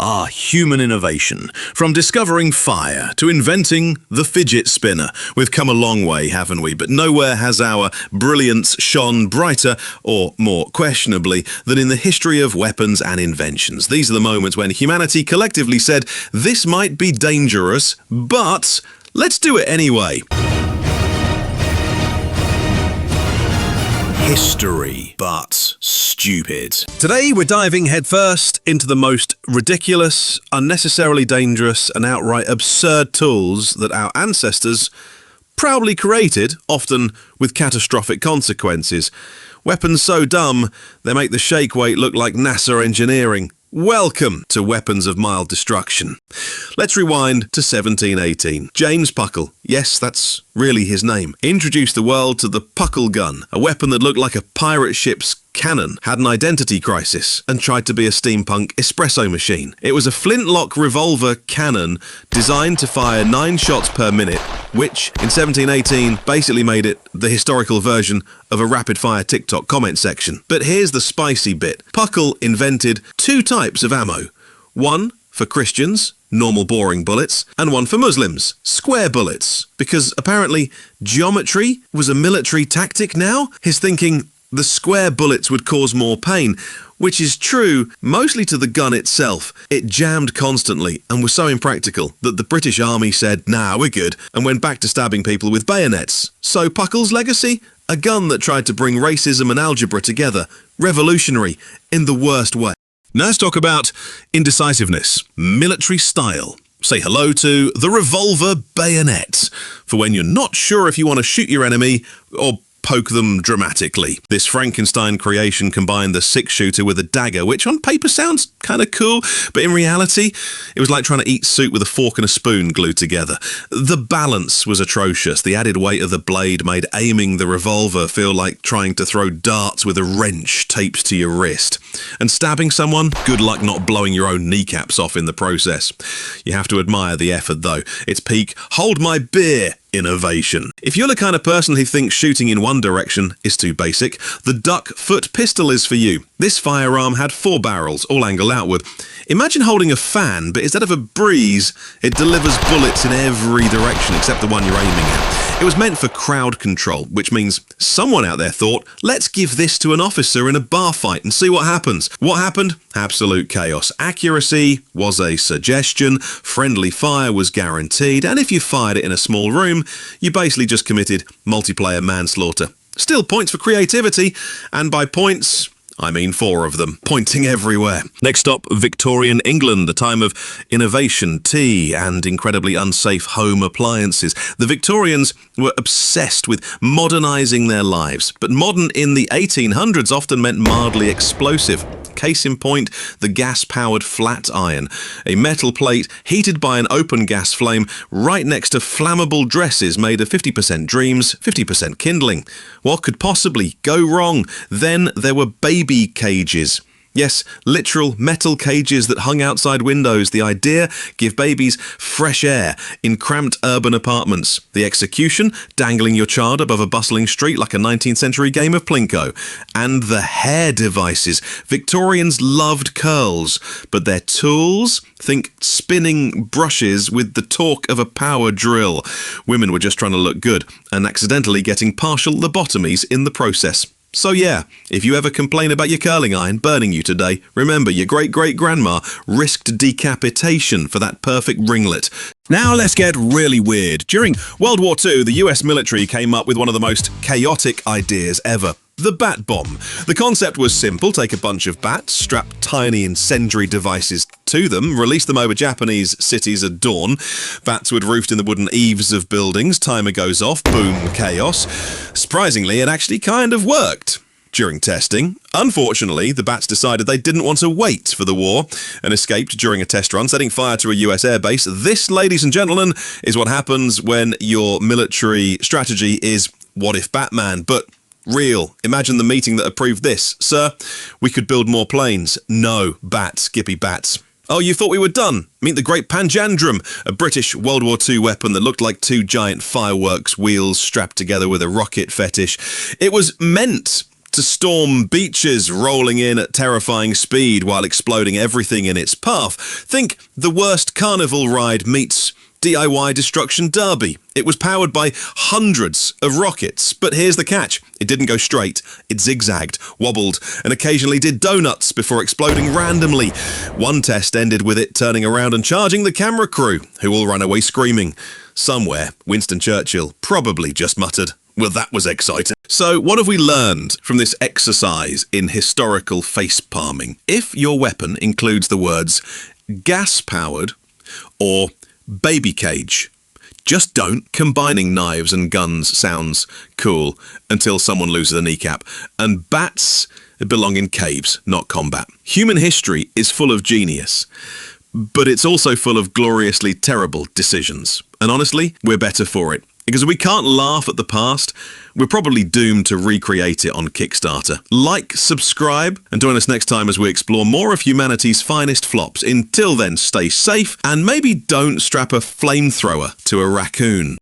Human innovation. From discovering fire to inventing the fidget spinner. We've come a long way, haven't we? But nowhere has our brilliance shone brighter, or more questionably, than in the history of weapons and inventions. These are the moments when humanity collectively said, this might be dangerous, but let's do it anyway. History, but stupid. Today we're diving headfirst into the most ridiculous, unnecessarily dangerous and outright absurd tools that our ancestors proudly created, often with catastrophic consequences. Weapons so dumb, they make the shake weight look like NASA engineering. Welcome to Weapons of Mild Destruction. Let's rewind to 1718. James Puckle, yes, that's really his name, introduced the world to the Puckle gun, a weapon that looked like a pirate ship's cannon, had an identity crisis, and tried to be a steampunk espresso machine. It was a flintlock revolver cannon designed to fire 9 shots per minute, which in 1718 basically made it the historical version of a rapid-fire TikTok comment section. But here's the spicy bit. Puckle invented 2 types of ammo. One for Christians, normal boring bullets, and one for Muslims, square bullets. Because apparently geometry was a military tactic now. His thinking, the square bullets would cause more pain, which is true mostly to the gun itself. It jammed constantly and was so impractical that the British Army said, nah, we're good, and went back to stabbing people with bayonets. So Puckle's legacy? A gun that tried to bring racism and algebra together. Revolutionary in the worst way. Now let's talk about indecisiveness, military style. Say hello to the revolver bayonet, for when you're not sure if you want to shoot your enemy or poke them dramatically. This Frankenstein creation combined the 6-shooter with a dagger, which on paper sounds kind of cool, but in reality, it was like trying to eat soup with a fork and a spoon glued together. The balance was atrocious. The added weight of the blade made aiming the revolver feel like trying to throw darts with a wrench taped to your wrist. And stabbing someone? Good luck not blowing your own kneecaps off in the process. You have to admire the effort though. It's peak, hold my beer innovation. If you're the kind of person who thinks shooting in one direction is too basic, the duck foot pistol is for you. This firearm had 4 barrels, all angled outward. Imagine holding a fan, but instead of a breeze, it delivers bullets in every direction except the one you're aiming at. It was meant for crowd control, which means someone out there thought, let's give this to an officer in a bar fight and see what happens. What happened? Absolute chaos. Accuracy was a suggestion, friendly fire was guaranteed, and if you fired it in a small room, you basically just committed multiplayer manslaughter. Still points for creativity, and by points, I mean 4 of them, pointing everywhere. Next stop, Victorian England, the time of innovation, tea, and incredibly unsafe home appliances. The Victorians were obsessed with modernising their lives, but modern in the 1800s often meant mildly explosive. Case in point, the gas-powered flat iron, a metal plate heated by an open gas flame right next to flammable dresses made of 50% dreams, 50% kindling. What could possibly go wrong? Then there were baby cages. Yes, literal metal cages that hung outside windows. The idea? Give babies fresh air in cramped urban apartments. The execution? Dangling your child above a bustling street like a 19th century game of Plinko. And the hair devices. Victorians loved curls, but their tools? Think spinning brushes with the torque of a power drill. Women were just trying to look good and accidentally getting partial lobotomies in the process. So yeah, if you ever complain about your curling iron burning you today, remember your great-great-grandma risked decapitation for that perfect ringlet. Now let's get really weird. During World War II, the US military came up with one of the most chaotic ideas ever. The bat bomb. The concept was simple. Take a bunch of bats, strap tiny incendiary devices to them, release them over Japanese cities at dawn. Bats would roost in the wooden eaves of buildings. Timer goes off. Boom, chaos. Surprisingly, it actually kind of worked. During testing, unfortunately, the bats decided they didn't want to wait for the war and escaped during a test run, setting fire to a US airbase. This, ladies and gentlemen, is what happens when your military strategy is what if Batman, but real. Imagine the meeting that approved this. Sir, we could build more planes. No, bats, Skippy bats. Oh, you thought we were done? Meet the Great Panjandrum, a British World War II weapon that looked like 2 giant fireworks wheels strapped together with a rocket fetish. It was meant to storm beaches rolling in at terrifying speed while exploding everything in its path. Think The Worst Carnival Ride meets DIY Destruction Derby. It was powered by hundreds of rockets, but here's the catch. It didn't go straight. It zigzagged, wobbled, and occasionally did donuts before exploding randomly. One test ended with it turning around and charging the camera crew, who all ran away screaming. Somewhere, Winston Churchill probably just muttered, "Well, that was exciting." So, what have we learned from this exercise in historical face-palming? If your weapon includes the words gas-powered or baby cage, just don't. Combining knives and guns sounds cool until someone loses a kneecap. And bats belong in caves, not combat. Human history is full of genius, but it's also full of gloriously terrible decisions. And honestly, we're better for it. Because if we can't laugh at the past, we're probably doomed to recreate it on Kickstarter. Like, subscribe, and join us next time as we explore more of humanity's finest flops. Until then, stay safe, and maybe don't strap a flamethrower to a raccoon.